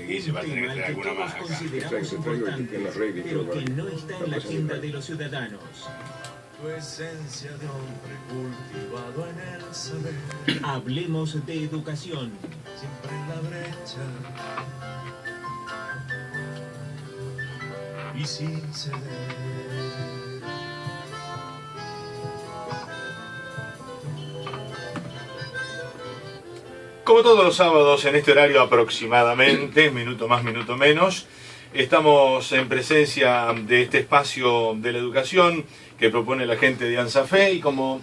Guille va a tener que traer alguna más acá. Consideramos importante, pero que no está en la agenda de los ciudadanos. Tu esencia de hombre cultivado en el saber. Hablemos de educación. Siempre en la brecha. Y sin ceder. Como todos los sábados en este horario aproximadamente, minuto más, minuto menos, estamos en presencia de este espacio de la educación que propone la gente de ANSAFE y como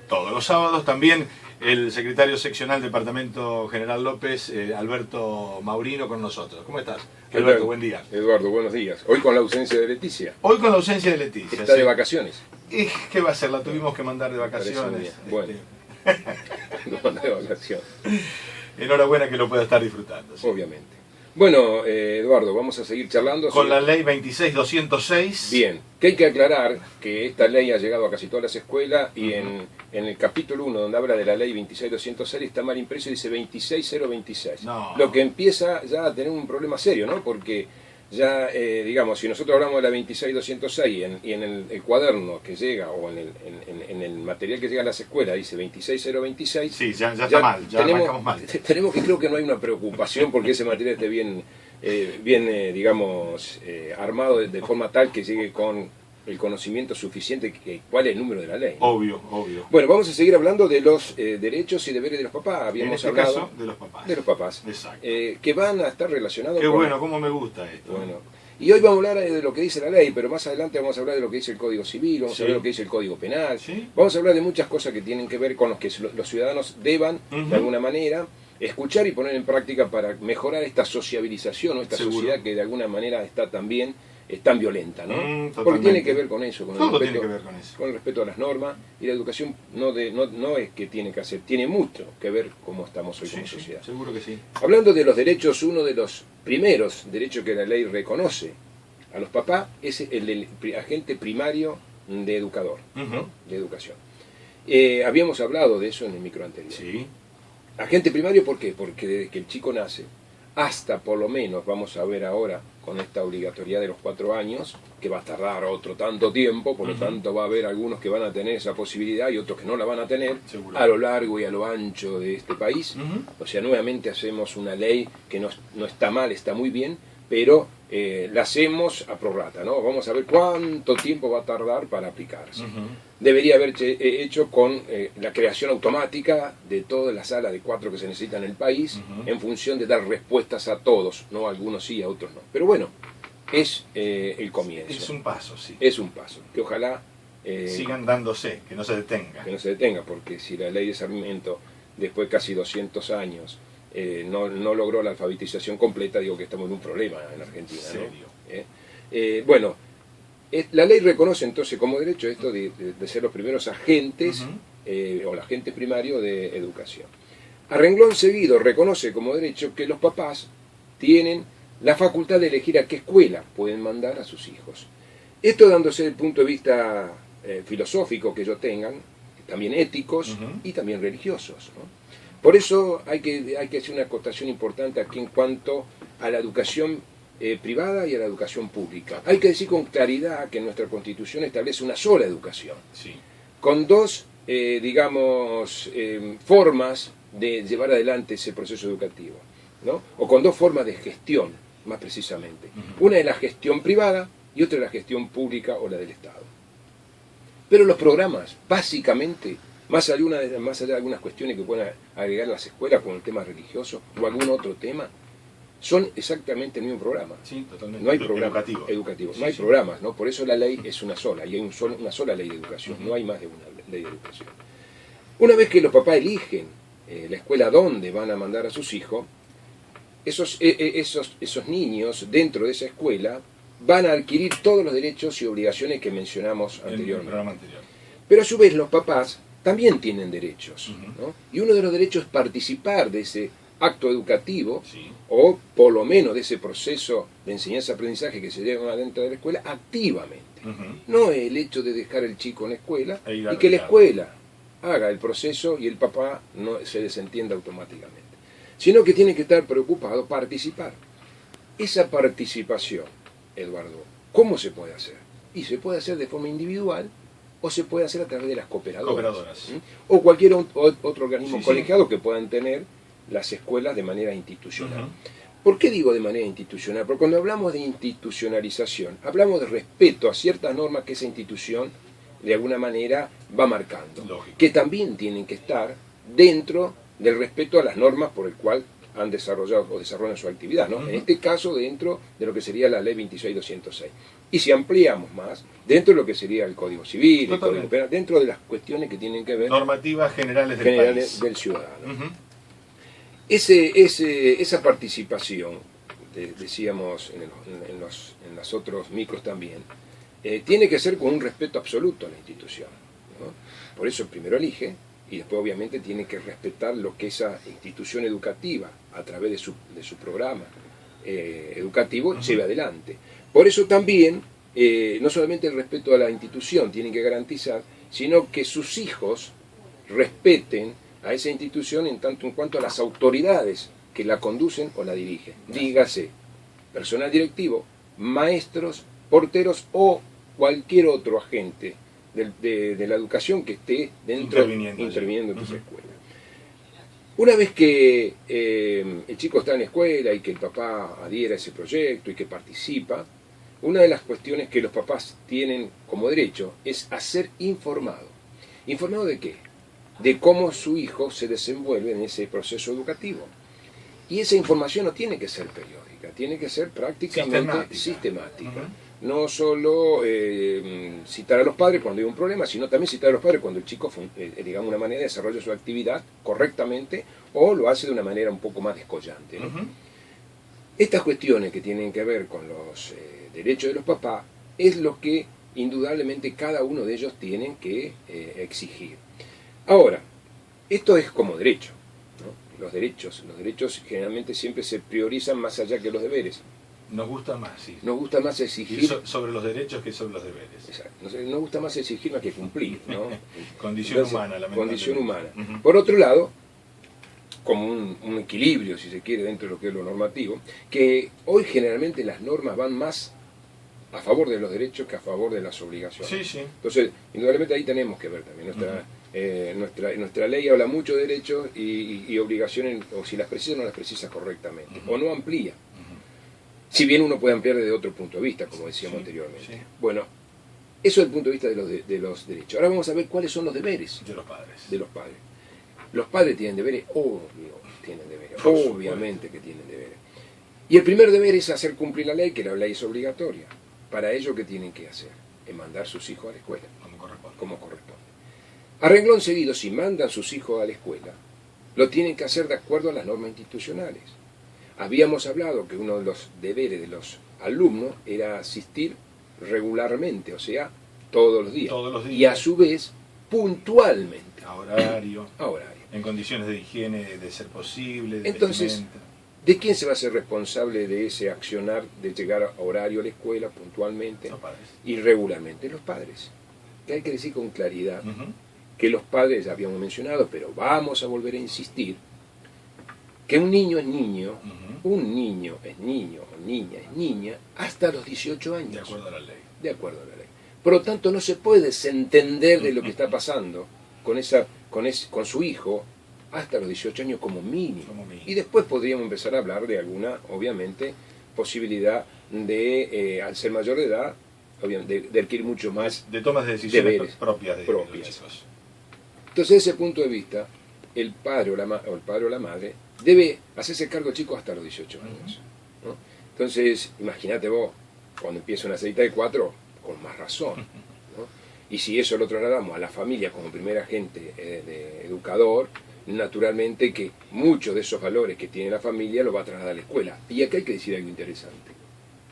todos los sábados también el secretario seccional Departamento General López, Alberto Maurino, con nosotros. ¿Cómo estás? Alberto, buen día. Eduardo, buenos días. Hoy con la ausencia de Leticia. Hoy con la ausencia de Leticia. Está de vacaciones. ¿Y qué va a ser? La tuvimos que mandar de vacaciones. Bueno. Lo manda de vacaciones. Enhorabuena que lo pueda estar disfrutando. Sí. Obviamente. Bueno, Eduardo, vamos a seguir charlando con la ley 26.206. Bien, que hay que aclarar que esta ley ha llegado a casi todas las escuelas y en el capítulo 1, donde habla de la ley 26.206, está mal impreso y dice 26.026. No. Lo que empieza ya a tener un problema serio, ¿no? Porque ya, digamos, si nosotros hablamos de la 26.206 y en el cuaderno que llega o en el material que llega a las escuelas dice 26.026, sí, ya está mal, ya arrancamos mal. Tenemos que, creo que no hay una preocupación porque ese material esté bien, digamos, armado de forma tal que llegue con el conocimiento suficiente que cuál es el número de la ley. Obvio, obvio. Bueno, vamos a seguir hablando de los derechos y deberes de los papás. Habíamos en este hablado caso, de los papás. De los papás. Exacto. Que van a estar relacionados Qué con... bueno, cómo me gusta esto. Bueno, y hoy vamos a hablar de lo que dice la ley, pero más adelante vamos a hablar de lo que dice el Código Civil, vamos a hablar de lo que dice el Código Penal, vamos a hablar de muchas cosas que tienen que ver con los que los ciudadanos deban, de alguna manera, escuchar y poner en práctica para mejorar esta sociabilización o esta sociedad que de alguna manera está también tan violenta, ¿no? Porque tiene que ver con eso, con el respeto a las normas, y la educación no es que tiene que hacer, tiene mucho que ver cómo estamos hoy como sociedad. Seguro que sí. Hablando de los derechos, uno de los primeros derechos que la ley reconoce a los papás es el del agente primario de educador, ¿no? De educación. Habíamos hablado de eso en el micro anterior. Sí. Agente primario, ¿por qué? Porque desde que el chico nace hasta por lo menos, vamos a ver ahora con esta obligatoriedad de los 4 años, que va a tardar otro tanto tiempo, por lo tanto va a haber algunos que van a tener esa posibilidad y otros que no la van a tener, a lo largo y a lo ancho de este país. O sea, nuevamente hacemos una ley que no está mal, está muy bien, pero la hacemos a prorrata, ¿no? Vamos a ver cuánto tiempo va a tardar para aplicarse. Debería haberse hecho con la creación automática de todas las salas de 4 que se necesitan en el país, en función de dar respuestas a todos, no a algunos sí, a otros no. Pero bueno, es el comienzo. Es un paso, sí. Es un paso, que ojalá... sigan dándose, que no se detenga. Que no se detenga, porque si la ley de Sarmiento, después de casi 200 años, no logró la alfabetización completa, digo que estamos en un problema en Argentina, ¿no? Bueno, la ley reconoce entonces como derecho esto de ser los primeros agentes o el agente primario de educación. A renglón seguido reconoce como derecho que los papás tienen la facultad de elegir a qué escuela pueden mandar a sus hijos. Esto dándose el punto de vista filosófico que ellos tengan, también éticos y también religiosos, ¿no? Por eso hay que hacer una acotación importante aquí en cuanto a la educación privada y a la educación pública. Hay que decir con claridad que nuestra Constitución establece una sola educación, con dos, digamos, formas de llevar adelante ese proceso educativo, ¿no? O con dos formas de gestión, más precisamente. Una es la gestión privada y otra es la gestión pública o la del Estado. Pero los programas, básicamente, más allá de algunas cuestiones que pueden agregar las escuelas con el tema religioso o algún otro tema, son exactamente el mismo programa. Sí, totalmente. No hay programa educativo. No hay programas, ¿no? Por eso la ley es una sola, y hay una sola ley de educación, no hay más de una ley de educación. Una vez que los papás eligen la escuela donde van a mandar a sus hijos, esos niños dentro de esa escuela van a adquirir todos los derechos y obligaciones que mencionamos anteriormente. Pero a su vez los papás también tienen derechos, ¿no? Y uno de los derechos es participar de ese acto educativo, o por lo menos de ese proceso de enseñanza-aprendizaje que se lleva adentro de la escuela activamente. No el hecho de dejar el chico en la escuela y que la escuela haga el proceso y el papá no se desentienda automáticamente. sino que tienen que estar preocupados, participar. Esa participación, Eduardo, ¿cómo se puede hacer? Y se puede hacer de forma individual o se puede hacer a través de las cooperadoras. O cualquier otro organismo colegiado que puedan tener las escuelas de manera institucional. ¿Por qué digo de manera institucional? Porque cuando hablamos de institucionalización, hablamos de respeto a ciertas normas que esa institución de alguna manera va marcando, que también tienen que estar dentro del respeto a las normas por el cual han desarrollado o desarrollan su actividad, ¿no? En este caso dentro de lo que sería la ley 26.206. Y si ampliamos más, dentro de lo que sería el Código Civil, el Código Penal, dentro de las cuestiones que tienen que ver... Normativas generales del país. Del ciudadano. Esa participación, decíamos en los otros micros también, tiene que ser con un respeto absoluto a la institución, ¿no? Por eso primero elige y después obviamente tiene que respetar lo que esa institución educativa, a través de su programa educativo, lleve adelante. Por eso también, no solamente el respeto a la institución tiene que garantizar, sino que sus hijos respeten a esa institución en tanto en cuanto a las autoridades que la conducen o la dirigen. Dígase, personal directivo, maestros, porteros o cualquier otro agente de la educación que esté dentro, interviniendo en esa escuela. Una vez que el chico está en la escuela y que el papá adhiera a ese proyecto y que participa, una de las cuestiones que los papás tienen como derecho es a ser informado. ¿Informado de qué? De cómo su hijo se desenvuelve en ese proceso educativo. Y esa información no tiene que ser periódica, tiene que ser prácticamente sistemática. No solo citar a los padres cuando hay un problema, sino también citar a los padres cuando el chico, digamos, de una manera desarrolla su actividad correctamente o lo hace de una manera un poco más descollante, ¿no? Estas cuestiones que tienen que ver con los derechos de los papás es lo que indudablemente cada uno de ellos tienen que exigir. Ahora, esto es como derecho, ¿no? Los derechos generalmente siempre se priorizan más allá que los deberes. Nos gusta más, sí. Nos gusta más exigir... sobre los derechos que sobre los deberes. Exacto. Nos gusta más exigir más que cumplir, ¿no? Condición humana, lamentablemente. Condición humana. Por otro lado, como un equilibrio, si se quiere, dentro de lo que es lo normativo, que hoy generalmente las normas van más a favor de los derechos que a favor de las obligaciones. Sí, sí. Entonces, indudablemente ahí tenemos que ver también. Nuestra ley habla mucho de derechos y obligaciones, o si las precisa o no las precisa correctamente, o no amplía. Si bien uno puede ampliar desde otro punto de vista, como decíamos anteriormente. Sí. Bueno, eso es el punto de vista de los derechos. Ahora vamos a ver cuáles son los deberes de los padres. Los padres tienen deberes, obviamente que tienen deberes. Y el primer deber es hacer cumplir la ley, que la ley es obligatoria. Para ello, ¿qué tienen que hacer? Es mandar sus hijos a la escuela. Como corresponde. A renglón seguido, si mandan sus hijos a la escuela, lo tienen que hacer de acuerdo a las normas institucionales. Habíamos hablado que uno de los deberes de los alumnos era asistir regularmente, o sea, todos los días. Y a su vez, puntualmente. A horario. En condiciones de higiene, de ser posible, de Entonces, vestimenta. ¿De quién se va a ser responsable de ese accionar de llegar a horario a la escuela puntualmente y regularmente? Los padres. Que hay que decir con claridad que los padres, ya habíamos mencionado, pero vamos a volver a insistir, que un niño es niño, un niño es niño, o niña es niña, hasta los 18 años. De acuerdo a la ley. De acuerdo a la ley. Por lo tanto, no se puede desentender de lo que está pasando con su hijo hasta los 18 años como mínimo. Y después podríamos empezar a hablar de alguna, obviamente, posibilidad de, al ser mayor de edad, de adquirir mucho más de tomas de decisiones propias de los chicos. Entonces, desde ese punto de vista, el padre o la madre debe hacerse cargo del chico hasta los 18 años. ¿No? Entonces, imagínate vos, cuando empieza una cita de 4, con más razón. ¿No? Y si eso lo trasladamos a la familia como primer agente de educador, naturalmente que muchos de esos valores que tiene la familia lo va a trasladar a la escuela. Y aquí hay que decir algo interesante.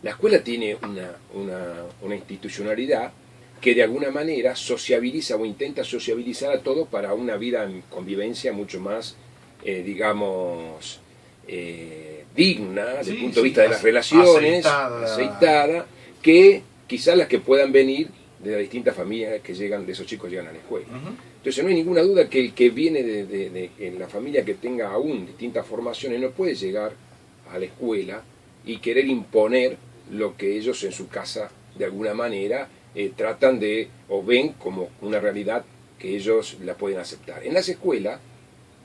La escuela tiene una institucionalidad que de alguna manera sociabiliza o intenta sociabilizar a todos para una vida en convivencia mucho más, digamos, digna desde el punto de vista de las relaciones, aceitada, que quizás las que puedan venir de las distintas familias que llegan, de esos chicos llegan a la escuela. Entonces no hay ninguna duda que el que viene en la familia que tenga aún distintas formaciones no puede llegar a la escuela y querer imponer lo que ellos en su casa de alguna manera tratan de o ven como una realidad que ellos la pueden aceptar. En las escuelas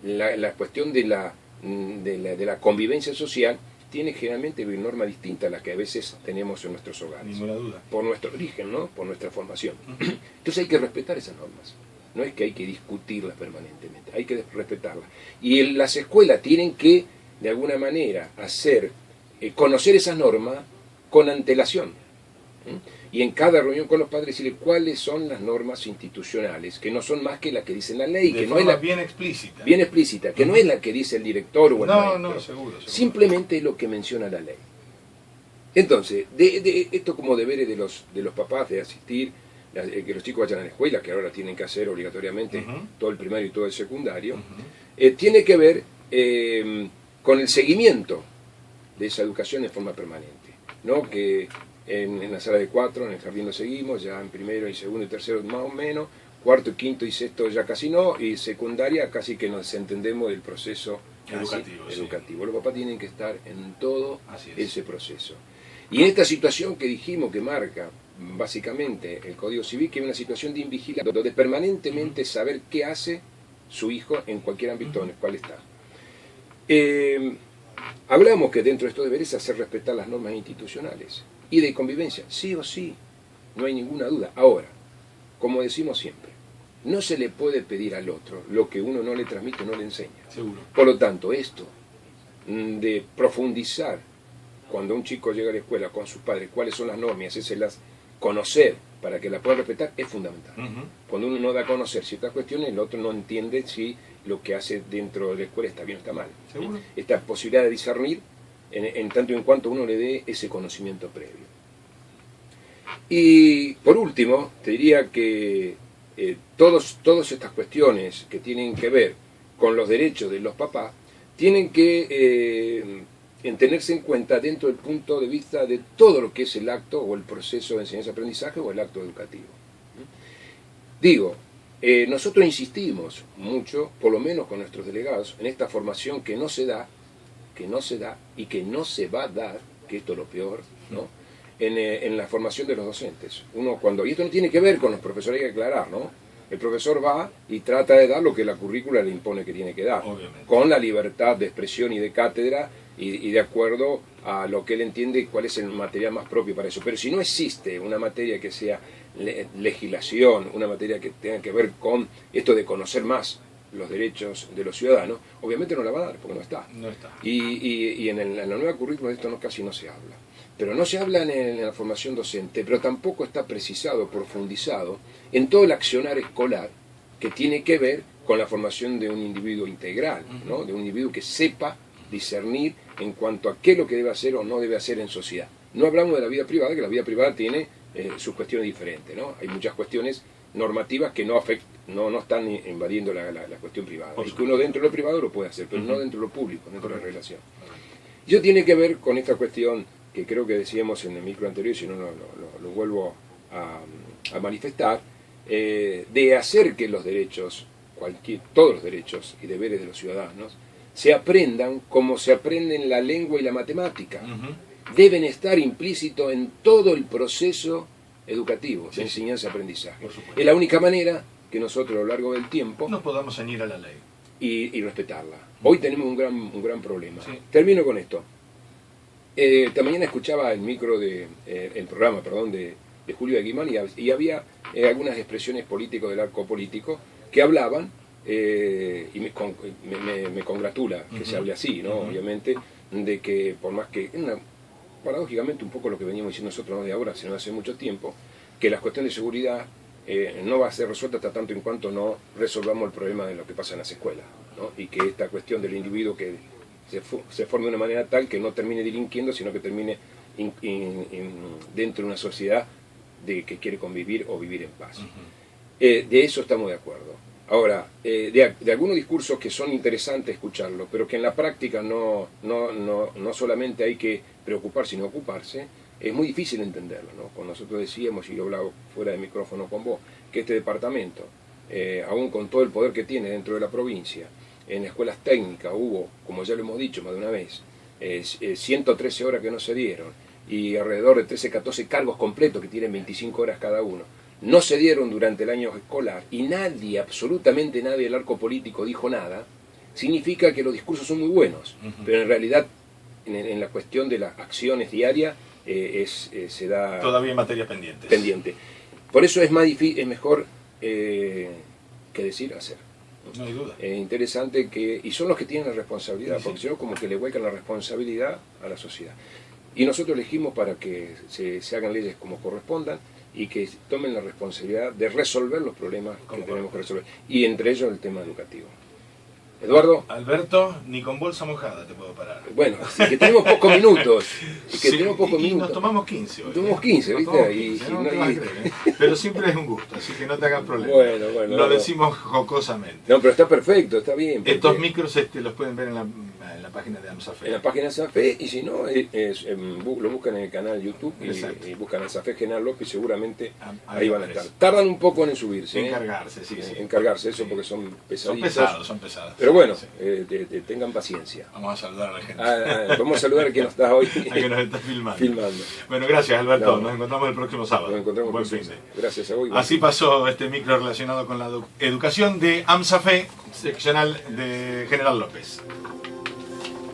la cuestión de la convivencia social tiene generalmente una norma distinta a la que a veces tenemos en nuestros hogares. Ninguna duda. Por nuestro origen, ¿no? Por nuestra formación. Entonces hay que respetar esas normas. No es que hay que discutirlas permanentemente, hay que respetarlas. Y las escuelas tienen que, de alguna manera, conocer esas normas con antelación. Y en cada reunión con los padres decirle cuáles son las normas institucionales, que no son más que las que dice la ley, que no es bien explícita. Bien explícita, que no es la que dice el director o el maestro. No, seguro. Simplemente es lo que menciona la ley. Entonces, esto como deberes de los papás de asistir, que los chicos vayan a la escuela, que ahora tienen que hacer obligatoriamente todo el primario y todo el secundario, tiene que ver con el seguimiento de esa educación en forma permanente, ¿no? Que en la sala de 4, en el jardín lo seguimos, ya en primero y segundo y tercero más o menos, cuarto, quinto y sexto ya casi no, y secundaria casi que nos entendemos del proceso educativo. Los papás tienen que estar en todo ese proceso. Y en esta situación que dijimos que marca básicamente el Código Civil, que es una situación de invigilancia, donde permanentemente saber qué hace su hijo en cualquier ámbito en el cual está. Hablamos que dentro de estos deberes hacer respetar las normas institucionales y de convivencia, sí o sí, no hay ninguna duda. Ahora, como decimos siempre, no se le puede pedir al otro lo que uno no le transmite, no le enseña. Seguro. Por lo tanto, esto de profundizar cuando un chico llega a la escuela con sus padres, cuáles son las normas, hacérselas conocer para que las pueda respetar, es fundamental. Cuando uno no da a conocer ciertas cuestiones, el otro no entiende si lo que hace dentro de la escuela está bien o está mal. ¿Seguro? Esta posibilidad de discernir en tanto y en cuanto uno le dé ese conocimiento previo. Y por último, te diría que todas estas cuestiones que tienen que ver con los derechos de los papás tienen que tenerse en cuenta dentro del punto de vista de todo lo que es el acto o el proceso de enseñanza-aprendizaje o el acto educativo. Digo, nosotros insistimos mucho, por lo menos con nuestros delegados, en esta formación que no se da y que no se va a dar, que esto es lo peor, ¿no? En la formación de los docentes. Y esto no tiene que ver con los profesores, hay que aclarar, ¿no? El profesor va y trata de dar lo que la currícula le impone que tiene que dar, obviamente, con la libertad de expresión y de cátedra y de acuerdo a lo que él entiende cuál es el material más propio para eso. Pero si no existe una materia que sea legislación, una materia que tenga que ver con esto de conocer más los derechos de los ciudadanos, obviamente no la va a dar, porque no está. No está. Y en la nueva currícula de esto casi no se habla. Pero no se habla en la formación docente, pero tampoco está precisado, profundizado en todo el accionar escolar que tiene que ver con la formación de un individuo integral, ¿no? De un individuo que sepa discernir en cuanto a qué es lo que debe hacer o no debe hacer en sociedad. No hablamos de la vida privada, que la vida privada tiene sus cuestiones diferentes, ¿no? Hay muchas cuestiones normativas que no están invadiendo la cuestión privada. Y que uno dentro de lo privado lo puede hacer, pero no dentro de lo público, dentro de la relación. Y eso tiene que ver con esta cuestión que creo que decíamos en el micro anterior, si no lo vuelvo a manifestar, de hacer que los derechos, todos los derechos y deberes de los ciudadanos, se aprendan como se aprenden la lengua y la matemática. Deben estar implícitos en todo el proceso educativo de enseñanza-aprendizaje. Es la única manera que nosotros a lo largo del tiempo nos podamos ceñir a la ley y respetarla. Hoy tenemos un gran problema. Sí. Termino con esto. Esta mañana escuchaba el programa de Julio Aguimán y había algunas expresiones políticos del arco político que hablaban, y me congratula que se hable así, ¿no? Obviamente, de que por más que, paradójicamente un poco lo que veníamos diciendo nosotros, no de ahora, sino de hace mucho tiempo, que la cuestión de seguridad no va a ser resuelta hasta tanto en cuanto no resolvamos el problema de lo que pasa en las escuelas, ¿no? Y que esta cuestión del individuo que se forme de una manera tal que no termine delinquiendo, sino que termine dentro de una sociedad que quiere convivir o vivir en paz. De eso estamos de acuerdo. Ahora, de algunos discursos que son interesantes escucharlos, pero que en la práctica no solamente hay que preocuparse, sino ocuparse, es muy difícil entenderlo, ¿no? Cuando nosotros decíamos, y yo hablaba fuera de micrófono con vos, que este departamento aún con todo el poder que tiene dentro de la provincia. En escuelas técnicas hubo, como ya lo hemos dicho más de una vez, 113 horas que no se dieron y alrededor de 13, 14 cargos completos que tienen 25 horas cada uno. No se dieron durante el año escolar y nadie, absolutamente nadie del arco político dijo nada. Significa que los discursos son muy buenos, pero en realidad en la cuestión de las acciones diarias se da todavía en materia pendientes. pendiente. Por eso es mejor que decir hacer. No hay duda. Interesante y son los que tienen la responsabilidad, Sí. porque si no como que le vuelcan la responsabilidad a la sociedad. Y nosotros elegimos para que se hagan leyes como correspondan y que tomen la responsabilidad de resolver los problemas que tenemos que resolver. Y entre ellos el tema educativo. Eduardo. Alberto, ni con bolsa mojada te puedo parar. Bueno, es que tenemos pocos minutos. Es que Sí, tenemos pocos y minutos. nos tomamos 15 hoy. Tomamos 15, Nos ¿viste? tomamos Y 15, si no no- te vas a creer, ¿eh? Pero siempre es un gusto, así que no te hagas problema. Bueno, Lo no. decimos jocosamente. No, pero está perfecto, está bien. porque Estos micros los pueden ver en la página de AMSAFE. en la página de SAFE, y si no, lo buscan en el canal YouTube Exacto. y buscan a SAFE General López, seguramente Ahí ahí van a aparece. estar. Tardan un poco en subirse. Encargarse, sí, sí. Encargarse, eso Sí. porque son Son pesaditos. pesados, son pesados. Pero bueno, Sí. tengan paciencia. Vamos a saludar a la gente. Vamos a saludar a quien nos está hoy A que nos está filmando. filmando. Bueno, gracias Alberto. No. Nos encontramos el próximo sábado. Nos encontramos Buen próximo. fin de. Gracias a vos. Así pasó este micro relacionado con la educación de AMSAFE, seccional de General López.